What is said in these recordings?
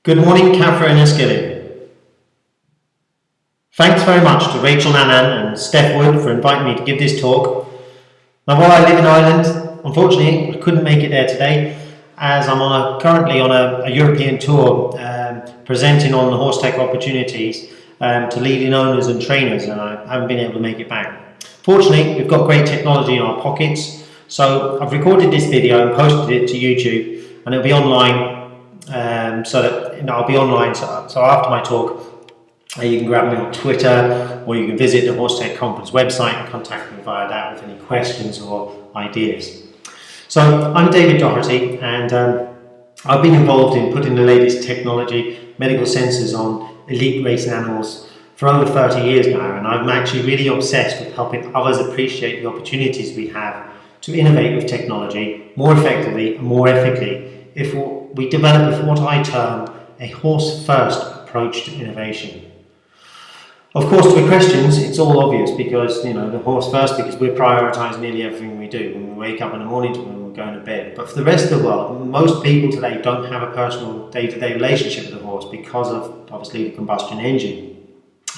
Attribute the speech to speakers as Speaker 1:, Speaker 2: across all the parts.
Speaker 1: Good morning, CafreEquine. Thanks very much to Rachel Nanan and Steph Wood for inviting me to give this talk. Now, while I live in Ireland, unfortunately I couldn't make it there today as I'm currently on a European tour presenting on the horse tech opportunities to leading owners and trainers, and I haven't been able to make it back. Fortunately, we've got great technology in our pockets, so I've recorded this video and posted it to YouTube, and it'll be online. I'll be online. So after my talk, you can grab me on Twitter, or you can visit the Horse Tech Conference website and contact me via that with any questions or ideas. So I'm David Doherty, and I've been involved in putting the latest technology, medical sensors on elite racing animals for over 30 years now, and I'm actually really obsessed with helping others appreciate the opportunities we have to innovate with technology more effectively and more ethically if we develop what I term a horse-first approach to innovation. Of course, to the questions, it's all obvious because, the horse first, because we're prioritising nearly everything we do when we wake up in the morning to when we're going to bed. But for the rest of the world, most people today don't have a personal day-to-day relationship with the horse because of, obviously, the combustion engine.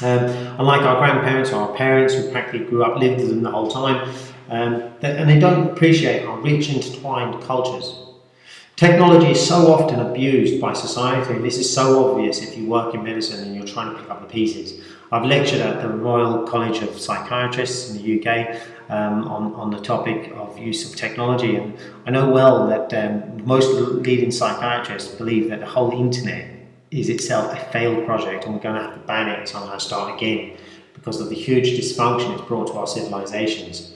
Speaker 1: Unlike our grandparents or our parents who practically grew up, lived with them the whole time, and they don't appreciate our rich, intertwined cultures. Technology is so often abused by society, and this is so obvious if you work in medicine and you're trying to pick up the pieces. I've lectured at the Royal College of Psychiatrists in the UK on the topic of use of technology, and I know well that most leading psychiatrists believe that the whole internet is itself a failed project and we're going to have to ban it and somehow start again because of the huge dysfunction it's brought to our civilizations.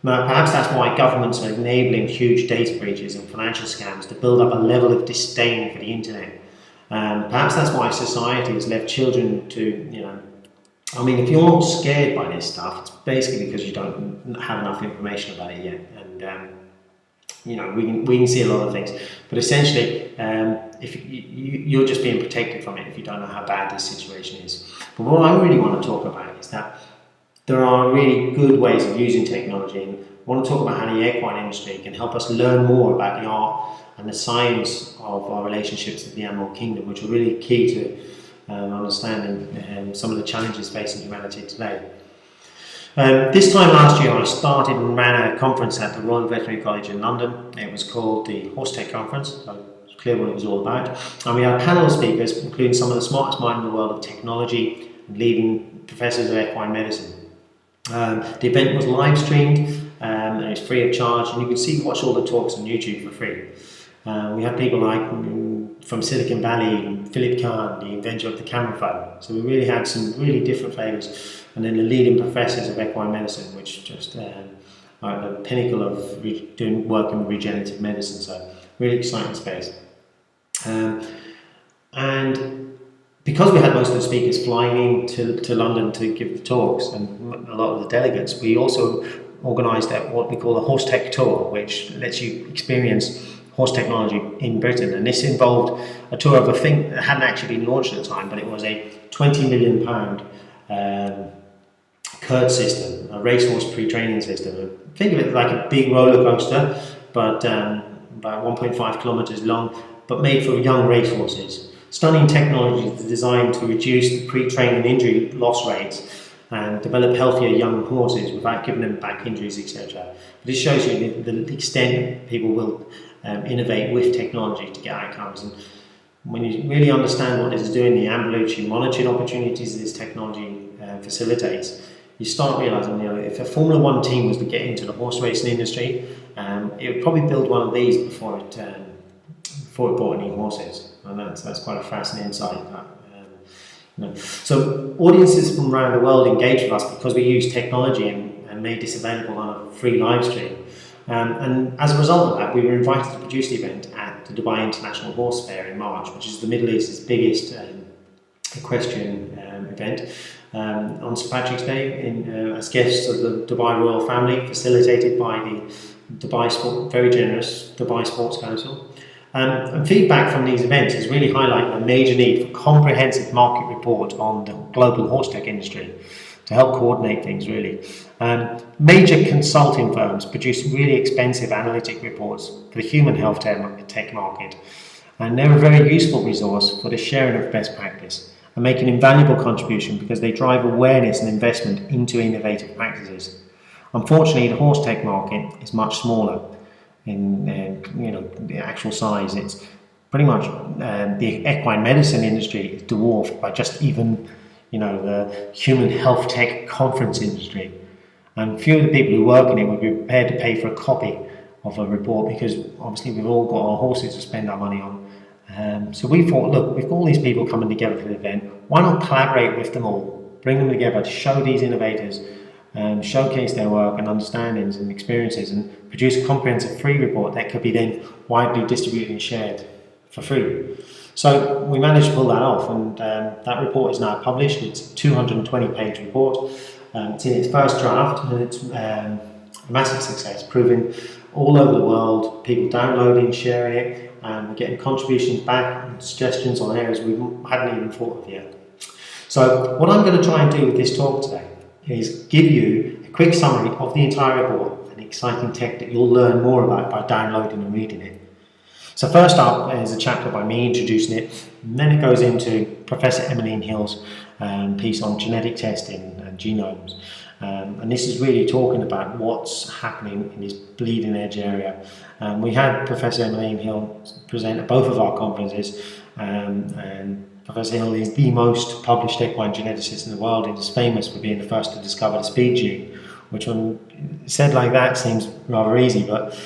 Speaker 1: Now, perhaps that's why governments are enabling huge data breaches and financial scams to build up a level of disdain for the internet. Perhaps that's why society has left children to, if you're not scared by this stuff, it's basically because you don't have enough information about it yet. And, we can see a lot of things. But essentially, if you're just being protected from it if you don't know how bad this situation is. But what I really want to talk about is that there are really good ways of using technology, and I want to talk about how the equine industry can help us learn more about the art and the science of our relationships with the animal kingdom, which are really key to understanding some of the challenges facing humanity today. This time last year I started and ran a conference at the Royal Veterinary College in London. It was called the Horse Tech Conference, so it's clear what it was all about. And we had panel speakers, including some of the smartest minds in the world of technology and leading professors of equine medicine. The event was live streamed and it's free of charge, and you can watch all the talks on YouTube for free. We had people like from Silicon Valley, Philip Kahn, the inventor of the camera phone. So we really had some really different flavours, and then the leading professors of equine medicine, which just are the pinnacle of doing work in regenerative medicine. So really exciting space. And because we had most of the speakers flying in to London to give the talks, and a lot of the delegates, we also organised what we call a Horse Tech Tour, which lets you experience horse technology in Britain. And this involved a tour of a thing that hadn't actually been launched at the time, but it was a £20 million CURT system, a racehorse pre-training system. Think of it like a big roller coaster, but about 1.5 kilometres long, but made for young racehorses. Stunning technology designed to reduce the pre-training injury loss rates and develop healthier young horses without giving them back injuries, etc. But this shows you the extent people will innovate with technology to get outcomes. And when you really understand what this is doing, the ambulatory monitoring opportunities this technology facilitates, you start realising, if a Formula One team was to get into the horse racing industry, it would probably build one of these before it bought any horses. And that's quite a fascinating insight. So audiences from around the world engage with us because we use technology and made this available on a free live stream. And as a result of that, we were invited to produce the event at the Dubai International Horse Fair in March, which is the Middle East's biggest equestrian event. On St Patrick's Day, as guests of the Dubai royal family, facilitated by the very generous Dubai Sports Council. And feedback from these events is really highlighting a major need for comprehensive market report on the global horse tech industry to help coordinate things, really. Major consulting firms produce really expensive analytic reports for the human health tech market, And they're a very useful resource for the sharing of best practice and make an invaluable contribution because they drive awareness and investment into innovative practices. Unfortunately, the horse tech market is much smaller in the actual size. It's pretty much the equine medicine industry is dwarfed by just even the human health tech conference industry. And few of the people who work in it would be prepared to pay for a copy of a report because obviously we've all got our horses to spend our money on. So we thought, look, we've got all these people coming together for the event. Why not collaborate with them all, bring them together to show these innovators, showcase their work and understandings and experiences, and produce a comprehensive free report that could be then widely distributed and shared for free. So we managed to pull that off, and that report is now published. It's a 220-page report. It's in its first draft, and it's a massive success, proving all over the world, people downloading, sharing it, and we're getting contributions back and suggestions on areas we hadn't even thought of yet. So what I'm going to try and do with this talk today is give you a quick summary of the entire report, an exciting tech that you'll learn more about by downloading and reading it. So first up is a chapter by me introducing it, and then it goes into Professor Emmeline Hill's piece on genetic testing and genomes. And this is really talking about what's happening in this bleeding edge area. We had Professor Emmeline Hill present at both of our conferences, and Professor Hill is the most published equine geneticist in the world and is famous for being the first to discover the speed gene, which when said like that seems rather easy, but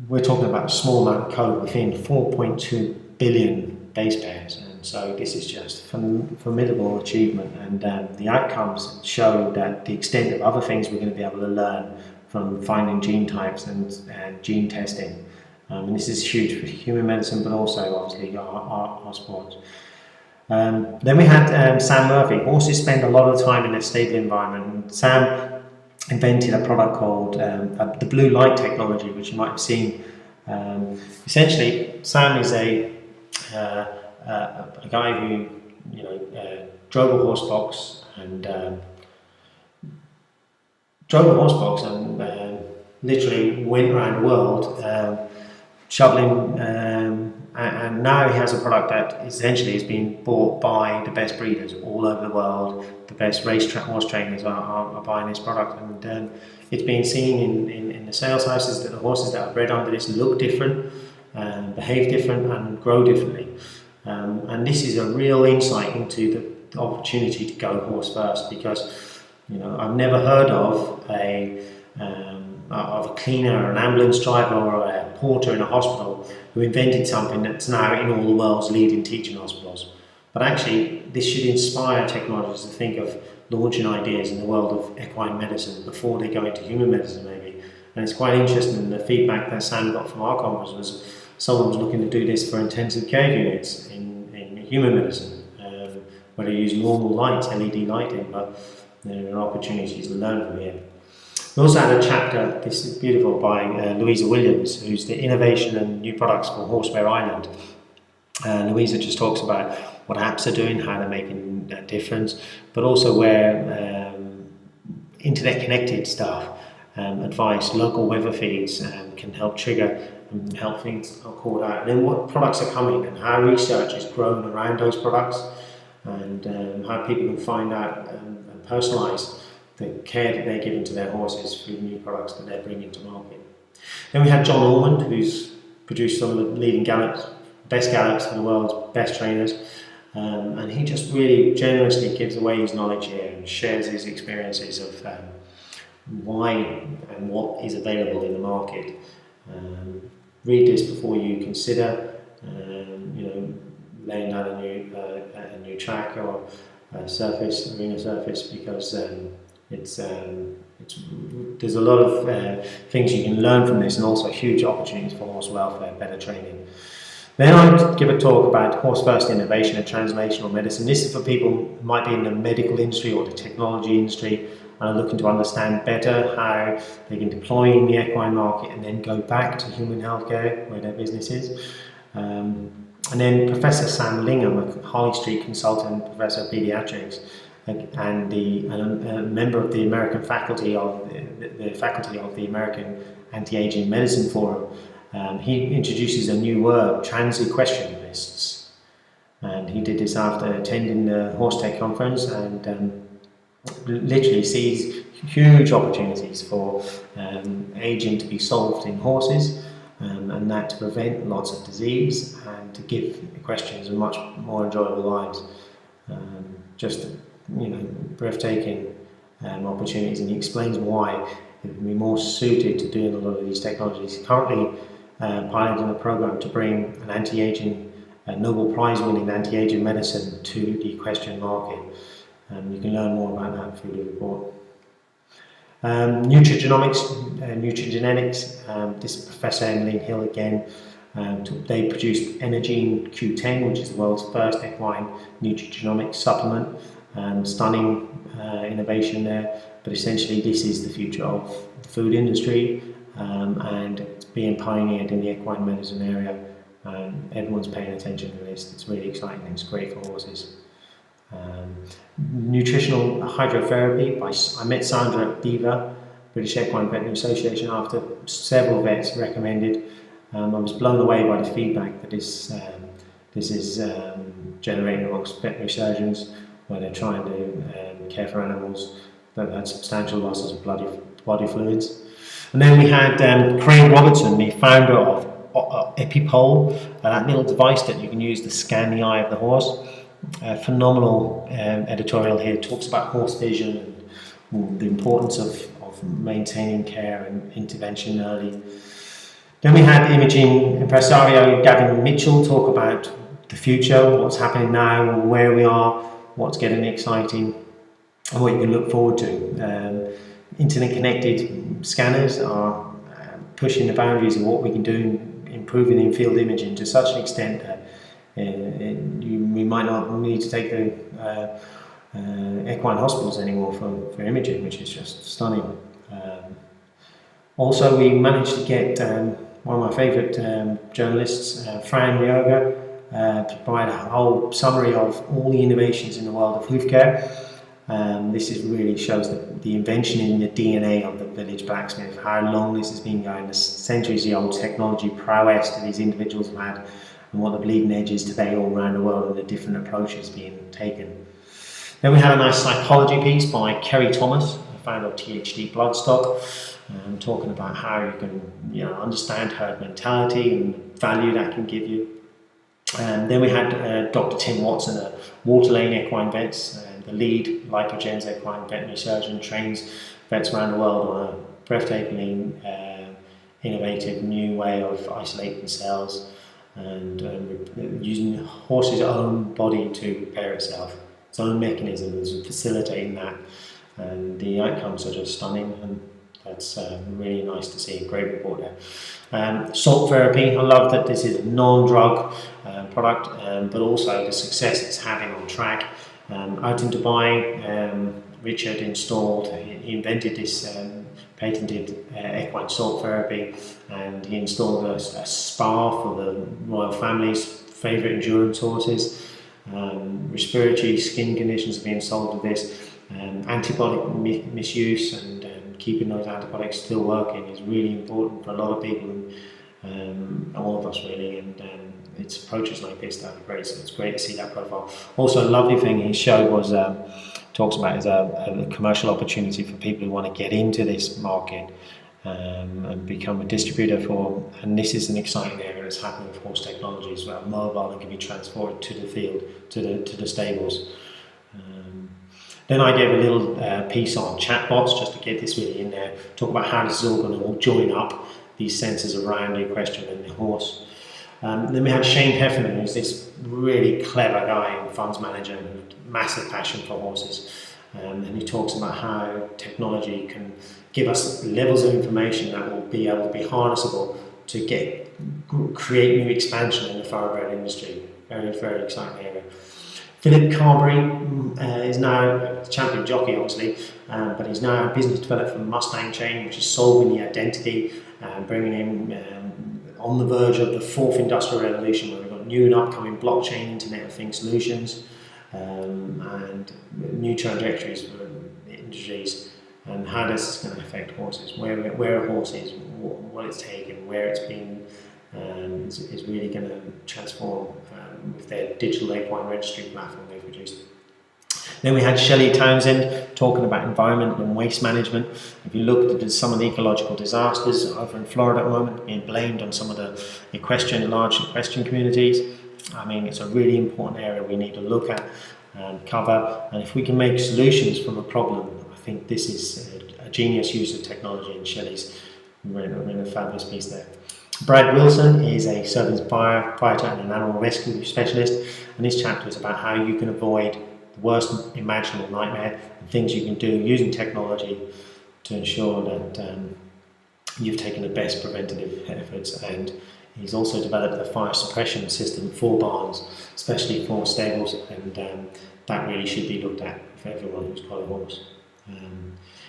Speaker 1: we're talking about a small amount of code within 4.2 billion base pairs. And so this is just formidable achievement, and the outcomes show that the extent of other things we're going to be able to learn from finding gene types and gene testing. And this is huge for human medicine, but also obviously our sports. Then we had Sam Murphy. Horses spend a lot of time in a stable environment. And Sam invented a product called the blue light technology, which you might have seen. Essentially, Sam is a guy who drove a horse box and literally went around the world shoveling, and now he has a product that essentially is being bought by the best breeders all over the world. The best horse trainers are buying this product, and it's being seen in the sales houses that the horses that are bred under this look different, behave different, and grow differently. And this is a real insight into the opportunity to go horse first, because I've never heard of a cleaner, an ambulance driver, or a porter in a hospital who invented something that's now in all the world's leading teaching hospitals. But actually, this should inspire technologists to think of launching ideas in the world of equine medicine before they go into human medicine, maybe. And it's quite interesting, the feedback that Sam got from our conference was someone was looking to do this for intensive care units in human medicine, where they use normal lights, LED lighting, but there are opportunities to learn from here. We also had a chapter, this is beautiful, by Louisa Williams, who's the Innovation and New Products for Horseware Ireland. Louisa just talks about what apps are doing, how they're making a difference, but also where internet connected stuff, advice, local weather feeds can help trigger and help things are called out. And then what products are coming and how research is grown around those products, and how people can find out and personalise the care that they're giving to their horses through new products that they're bringing to market. Then we had John Ormond, who's produced some of the leading best gallops for the world's best trainers, and he just really generously gives away his knowledge here and shares his experiences of why and what is available in the market. Read this before you consider laying down a new track or arena surface, because there's a lot of things you can learn from this, and also huge opportunities for horse welfare, better training. Then I'd give a talk about horse first innovation and translational medicine. This is for people who might be in the medical industry or the technology industry and are looking to understand better how they can deploy in the equine market and then go back to human healthcare where their business is. And then Professor Sam Lingham, a Harley Street consultant, Professor of Pediatrics, and a member of the American faculty of the American Anti-Aging Medicine Forum, he introduces a new word, transequestrianists. And he did this after attending the Horse Tech conference, and literally sees huge opportunities for aging to be solved in horses, and that to prevent lots of disease and to give equestrians a much more enjoyable lives. Just breathtaking opportunities, and he explains why it would be more suited to doing a lot of these technologies. He's currently piloting a program to bring an anti-aging Nobel Prize winning anti-aging medicine to the equestrian market. You can learn more about that through the report. Nutrigenomics, nutrigenetics, this Professor Emmeline Hill again, they produced Energene Q10, which is the world's first equine nutrigenomics supplement. Stunning innovation there, but essentially this is the future of the food industry, and it's being pioneered in the equine medicine area. Everyone's paying attention to this. It's really exciting. It's great for horses. Nutritional hydrotherapy. I met Sandra at DEVA, British Equine Veterinary Association, after several vets recommended. I was blown away by the feedback that this is generating amongst veterinary surgeons, where they're trying to care for animals that had substantial losses of body fluids. And then we had Craig Robertson, the founder of EpiPole, that little device that you can use to scan the eye of the horse. Phenomenal editorial here, talks about horse vision and the importance of maintaining care and intervention early. Then we had imaging impresario Gavin Mitchell talk about the future, what's happening now, where we are, what's getting exciting, and what you can look forward to. Internet connected scanners are pushing the boundaries of what we can do, improving in-field imaging to such an extent that we might not need to take the equine hospitals anymore for imaging, which is just stunning. Also, we managed to get one of my favourite journalists, Fran Rioga, to provide a whole summary of all the innovations in the world of hoof care. This really shows the invention in the DNA of the village blacksmith, how long this has been going, the centuries-old technology prowess that these individuals have had, and what the bleeding edge is today all around the world, and the different approaches being taken. Then we had a nice psychology piece by Kerry Thomas, the founder of THD Bloodstock, talking about how you can understand herd mentality and value that can give you. Then we had Dr. Tim Watson, a Water Lane Equine Vets, the lead Lipogens equine veterinary surgeon, trains vets around the world on a breathtakingly innovative new way of isolating cells and using the horse's own body to repair itself, its own mechanisms, and facilitating that. And the outcomes are just stunning, and that's really nice to see. A great report there. Salt therapy, I love that this is a non-drug product, but also the success it's having on track. Out in Dubai, Richard he invented this patented equine salt therapy, and he installed a spa for the royal family's favourite endurance horses. Respiratory skin conditions are being solved with this. Antibiotic misuse and keeping those antibiotics still working is really important for a lot of people, and all of us really, and it's approaches like this that are great, so it's great to see that profile. Also, a lovely thing he showed was talks about is a commercial opportunity for people who want to get into this market and become a distributor for, and this is an exciting area that's happening with horse technologies, where mobile and can be transported to the field, to the stables. Then I gave a little piece on chatbots, just to get this really in there, talk about how this is all going to all join up, these sensors around the equestrian and the horse. Then we had Shane Heffernan, who's this really clever guy and funds manager with massive passion for horses. And he talks about how technology can give us levels of information that will be able to be harnessable to create new expansion in the thoroughbred industry. Very, very exciting area. Philip Carberry is now a champion jockey, obviously, but he's now a business developer for Mustang Chain, which is solving the identity and bringing him on the verge of the fourth industrial revolution, where we've got new and upcoming blockchain, Internet of Things solutions, and new trajectories for industries, and how this is going to affect horses. Where are horses? what it's taken, where it's been, is really going to transform with their digital equine registry platform they've produced. Then we had Shelley Townsend talking about environment and waste management. If you look at some of the ecological disasters over in Florida at the moment, being blamed on some of the large equestrian communities, I mean, it's a really important area we need to look at and cover. And if we can make solutions from a problem, I think this is a genius use of technology, and Shelley's in a fabulous piece there. Brad Wilson is a service firefighter and an animal rescue specialist, and his chapter is about how you can avoid the worst imaginable nightmare and things you can do using technology to ensure that you've taken the best preventative efforts. And he's also developed a fire suppression system for barns, especially for stables, and that really should be looked at for everyone who's got a horse.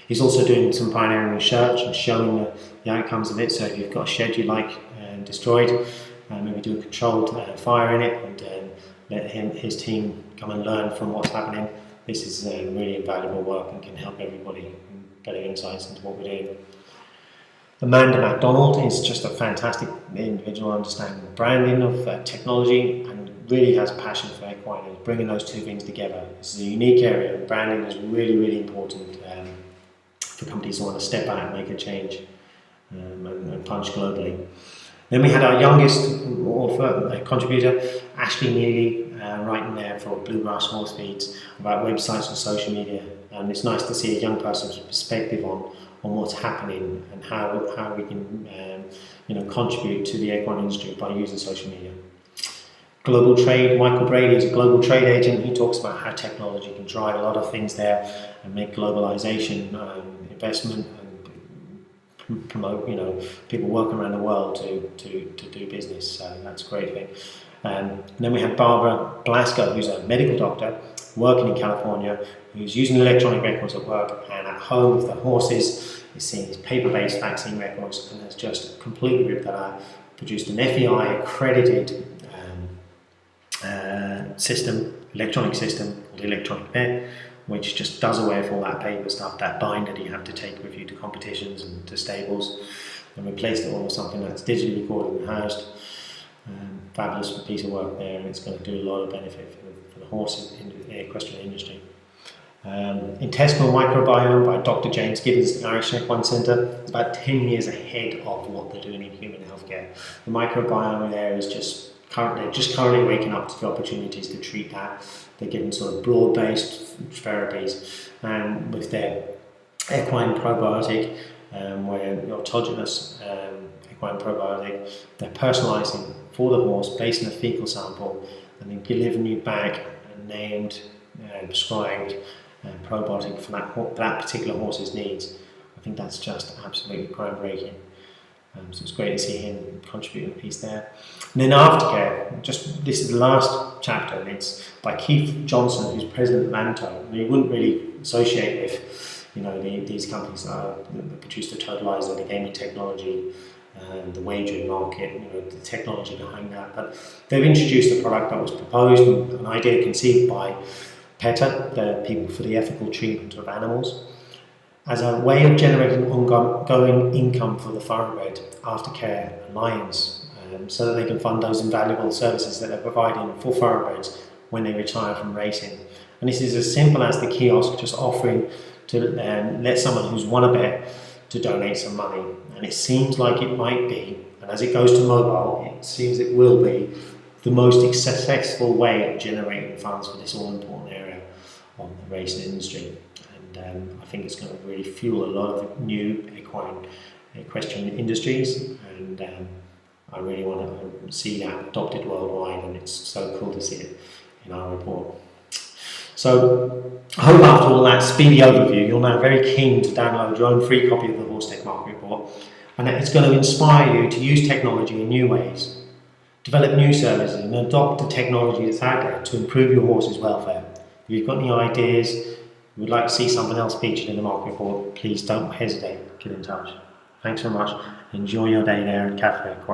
Speaker 1: He's also doing some pioneering research and showing the outcomes of it. So if you've got a shed you like destroyed, maybe do a controlled fire in it, and let his team come and learn from what's happening. This is really invaluable work and can help everybody getting insights into what we're doing. Amanda MacDonald is just a fantastic individual, understanding the branding of technology, and really has a passion for equine and bringing those two things together. This is a unique area, and branding is really, really important for companies who want to step out and make a change and punch globally. Then we had our youngest author, contributor, Ashley Neely, writing there for Bluegrass Horse Feeds about websites and social media. And it's nice to see a young person's perspective on what's happening and how we can contribute to the equine industry by using social media. Global trade, Michael Brady is a global trade agent. He talks about how technology can drive a lot of things there and make globalization, investment, and promote people working around the world to do business. So that's a great thing. And then we have Barbara Blasco, who's a medical doctor working in California, who's using electronic records at work and at home with the horses. Is seeing these paper-based vaccine records and has just completely ripped that out. Produced an FEI accredited electronic system called Electronic Vet, which just does away with all that paper stuff, that binder that you have to take with you to competitions and to stables, and replaced it all with something that's digitally recorded and housed. Fabulous piece of work there, and it's going to do a lot of benefit for the horse in the equestrian industry. Intestinal microbiome by Dr. James Gibbons at the Irish Equine Centre is about 10 years ahead of what they're doing in human healthcare. The microbiome there is just currently waking up to the opportunities to treat that. They're given sort of broad-based therapies, and with their equine probiotic, where the autogenous equine probiotic, they're personalising for the horse based on a fecal sample, and then delivering you back a named and prescribed probiotic for that particular horse's needs. I think that's just absolutely groundbreaking. So it's great to see him contributing a piece there. And then aftercare, this is the last chapter, and it's by Keith Johnson, who's president of Anto. And you wouldn't really associate with, these companies that produce the totalizer, the gaming technology, the wagering market, the technology behind that. But they've introduced a product that was proposed, an idea conceived by PETA, the People for the Ethical Treatment of Animals, as a way of generating ongoing income for the thoroughbred aftercare alliance, so that they can fund those invaluable services that they're providing for thoroughbreds when they retire from racing. And this is as simple as the kiosk just offering to let someone who's won a bet to donate some money. And it seems like it might be, and as it goes to mobile, it seems it will be the most successful way of generating funds for this all-important area of the racing industry. And I think it's going to really fuel a lot of new equestrian industries, and I really want to see that adopted worldwide, and it's so cool to see it in our report. So I hope after all that speedy overview, you're now very keen to download your own free copy of the Horse Tech Market Report, and it's going to inspire you to use technology in new ways, develop new services, and adopt the technology that's out there to improve your horse's welfare. If you've got any ideas, you would like to see something else featured in the market report, please don't hesitate, get in touch. Thanks so much. Enjoy your day there at CafreEquine.